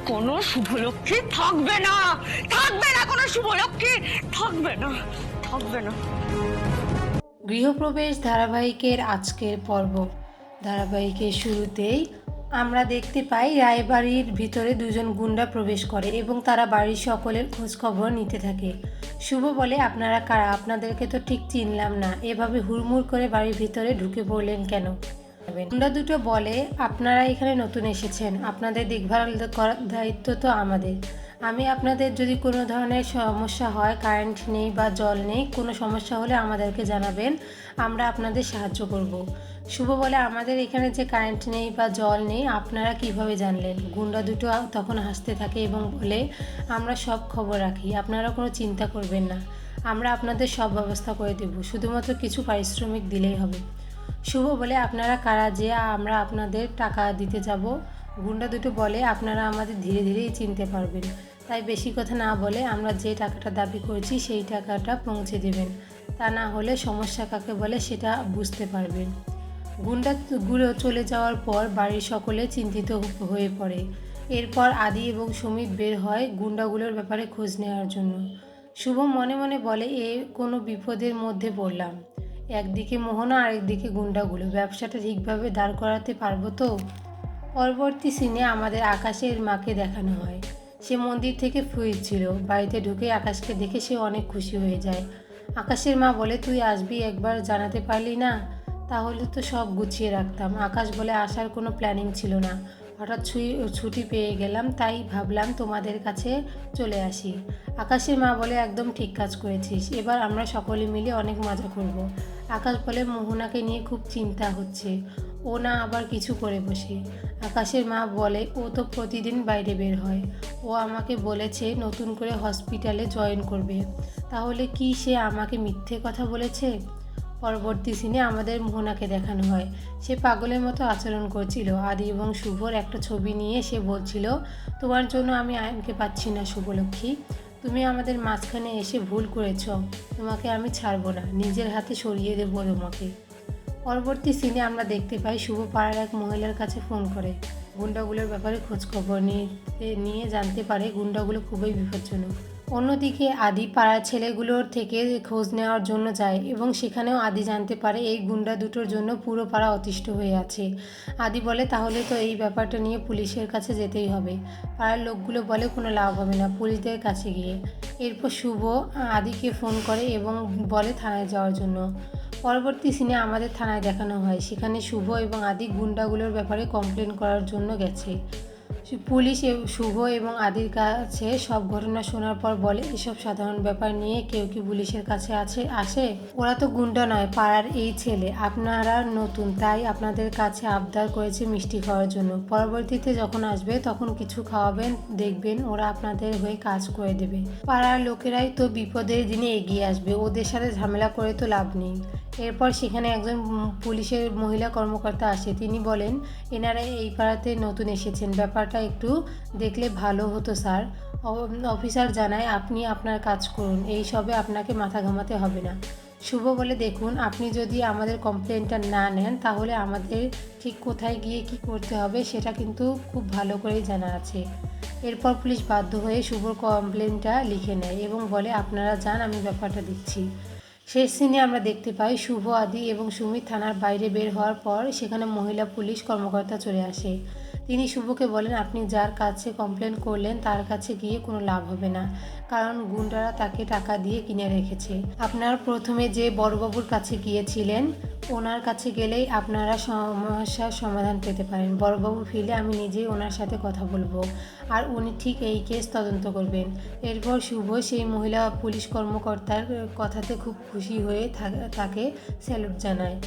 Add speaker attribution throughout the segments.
Speaker 1: কোনো শুভলক্ষ্মী থাকবে না, থাকবে না, কোনো শুভলক্ষ্মী থাকবে না, থাকবে না।
Speaker 2: গৃহপ্রবেশ ধারাবাহিকের আজকের পর্ব। ধারাবাহিকের শুরুতেই আমরা দেখতে পাই রায়বাড়ির ভিতরে দুজন গুন্ডা প্রবেশ করে এবং তারা বাড়ির সকলের খোঁজখবর নিতে থাকে। শুভ বলে, আপনারা কারা? আপনাদেরকে তো ঠিক চিনলাম না, এভাবে হুড়মুড় করে বাড়ির ভিতরে ঢুকে পড়লেন কেন? গুন্ডা দুটো বলে, আপনারা এখানে নতুন এসেছেন, আপনাদের দেখভাল করার দায়িত্ব তো আমাদের। আমি আপনাদের যদি কোনো ধরনের সমস্যা হয়, কারেন্ট নেই বা জল নেই, কোনো সমস্যা হলে আমাদেরকে জানাবেন, আমরা আপনাদের সাহায্য করব। শুভ বলে, আমাদের এখানে যে কারেন্ট নেই বা জল নেই আপনারা কিভাবে জানলেন? গুন্ডা দুটো তখন হাসতে থাকে এবং বলে, আমরা সব খবর রাখি, আপনারা কোনো চিন্তা করবেন না, আমরা আপনাদের সব ব্যবস্থা করে দেব, শুধুমাত্র কিছু পারিশ্রমিক দিলেই হবে। শুভ বলে, আপনারা কারা যে আমরা আপনাদের টাকা দিতে যাব? গুন্ডা দুটো বলে, আপনারা আমাদের ধীরে ধীরেই চিনতে পারবেন, তাই বেশি কথা না বলে আমরা যে টাকাটা দাবি করেছি সেই টাকাটা পৌঁছে দেবেন, তা না হলে সমস্যা কাকে বলে সেটা বুঝতে পারবেন। গুন্ডাগুলো চলে যাওয়ার পর বাড়ির সকলে চিন্তিত হয়ে পড়ে। এরপর আদি এবং সুমিত বের হয় গুন্ডাগুলোর ব্যাপারে খোঁজ নেওয়ার জন্য। শুভ মনে মনে বলে, কোনো বিপদের মধ্যে পড়লাম, একদিকে মোহনা আরেকদিকে গুন্ডাগুলো, ব্যবসাটা ঠিকভাবে দাঁড় করাতে পারবো তো? পরবর্তী সিনে আমাদের আকাশের মাকে দেখানো হয়। সে মন্দির থেকে ফিরছিল, বাড়িতে ঢুকে আকাশকে দেখে সে অনেক খুশি হয়ে যায়। আকাশের মা বলে, তুই আসবি একবার জানাতে পারলি না? তাহলে তো সব গুছিয়ে রাখতাম। আকাশ বলে, আসার কোনো প্ল্যানিং ছিল না, হঠাৎ ছুটি পেয়ে গেলাম, তাই ভাবলাম তোমাদের কাছে চলে আসি। আকাশের মা বলে, একদম ঠিক কাজ করেছিস, এবার আমরা সকলে মিলে অনেক মজা করব। আকাশ বলে, মোহনাকে নিয়ে খুব চিন্তা হচ্ছে, ও না আবার কিছু করে বসে। আকাশের মা বলে, ও তো প্রতিদিন বাইরে বের হয়, ও আমাকে বলেছে নতুন করে হসপিটালে জয়েন করবে, তাহলে কি সে আমাকে মিথ্যে কথা বলেছে? পরবর্তী সিনে আমাদের মোহনাকে দেখানো হয়। সে পাগলের মতো আচরণ করছিল। আদি এবং শুভর একটা ছবি নিয়ে সে বলছিল, তোমার জন্য আমি আয়নকে পাচ্ছি না শুভলক্ষ্মী, তুমি আমাদের মাঝখানে এসে ভুল করেছ, তোমাকে আমি ছাড়বো না, নিজের হাতে সরিয়ে দেবো তোমাকে। পরবর্তী সিনে আমরা দেখতে পাই শুভ পাড়ার এক মহিলার কাছে ফোন করে গুন্ডাগুলোর ব্যাপারে খোঁজখবর নিয়ে জানতে পারে গুন্ডাগুলো খুবই বিপজ্জনক। অন্যদিকে আদি পাড়ার ছেলেগুলোর থেকে খোঁজ নেওয়ার জন্য যায় এবং সেখানেও আদি জানতে পারে এই গুন্ডা দুটোর জন্য পুরো পাড়া অতিষ্ঠ হয়ে আছে। আদি বলে, তাহলে তো এই ব্যাপারটা নিয়ে পুলিশের কাছে যেতেই হবে। পাড়ার লোকগুলো বলে, কোনো লাভ হবে না পুলিশদের কাছে গিয়ে। এরপর শুভ আদিকে ফোন করে এবং বলে থানায় যাওয়ার জন্য। পরবর্তী সিনে আমাদের থানায় দেখানো হয়, সেখানে শুভ এবং আদি গুন্ডাগুলোর ব্যাপারে কমপ্লেন করার জন্য গেছে। পুলিশ শুভ এবং আদির কাছে সব ঘটনা শোনার পর বলে, এসব সাধারণ ব্যাপার নিয়ে কেউ কি পুলিশের কাছে আসে? ওরা তো গুন্ডা নয়, পাড়ার এই ছেলে, আপনারা নতুন তাই আপনাদের কাছে আবদার করেছে মিষ্টি খাওয়ার জন্য, পরবর্তীতে যখন আসবে তখন কিছু খাওয়াবেন, দেখবেন ওরা আপনাদের হয়ে কাজ করে দেবে। পাড়ার লোকেরাই তো বিপদের দিনে এগিয়ে আসবে, ওদের সাথে ঝামেলা করে তো লাভ নেই। এরপর সেখানে একজন পুলিশের মহিলা কর্মকর্তা আসে, তিনি বলেন, এনারা এই পাড়াতে নতুন এসেছেন, ব্যাপারটা একটু দেখলে ভালো হতো স্যার। অফিসার জানায়, আপনি আপনার কাজ করুন, এই সবে আপনাকে মাথা ঘামাতে হবে না। শুভ বলে, দেখুন, আপনি যদি আমাদের কমপ্লেনটা না নেন তাহলে আমাদের ঠিক কোথায় গিয়ে কি করতে হবে সেটা কিন্তু খুব ভালো করেই জানা আছে। এরপর পুলিশ বাধ্য হয়ে শুভর কমপ্লেনটা লিখে নেয় এবং বলে, আপনারা যান, আমি ব্যাপারটা দেখছি। শেষ সিনে আমরা দেখতে পাই শুভ, আদি এবং সুমিত থানার বাইরে বের হওয়ার পর সেখানে মহিলা পুলিশ কর্মকর্তা চলে আসে। তিনি শুভকে বলেন, আপনি যার কাছে কমপ্লেন করলেন তার কাছে গিয়ে কোনো লাভ হবে না, কারণ গুন্ডারা তাকে টাকা দিয়ে কিনে রেখেছে। আপনার প্রথমে যে বড়বাবুর কাছে গিয়েছিলেন ওনার কাছে গেলেই আপনারা সমস্যার সমাধান পেতে পারেন। বড়বাবু ফিরলে আমি নিজেই ওনার সাথে কথা বলবো আর উনি ঠিক এই কেস তদন্ত করবেন। এরপর শুভ সেই মহিলা পুলিশ কর্মকর্তার কথাতে খুব খুশি হয়ে তাকে স্যালুট জানায়।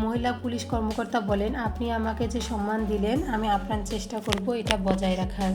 Speaker 2: মহিলা পুলিশ কর্মকর্তা বলেন, আপনি আমাকে যে সম্মান দিলেন আমি আপ্রাণ চেষ্টা করব এটা বজায় রাখার।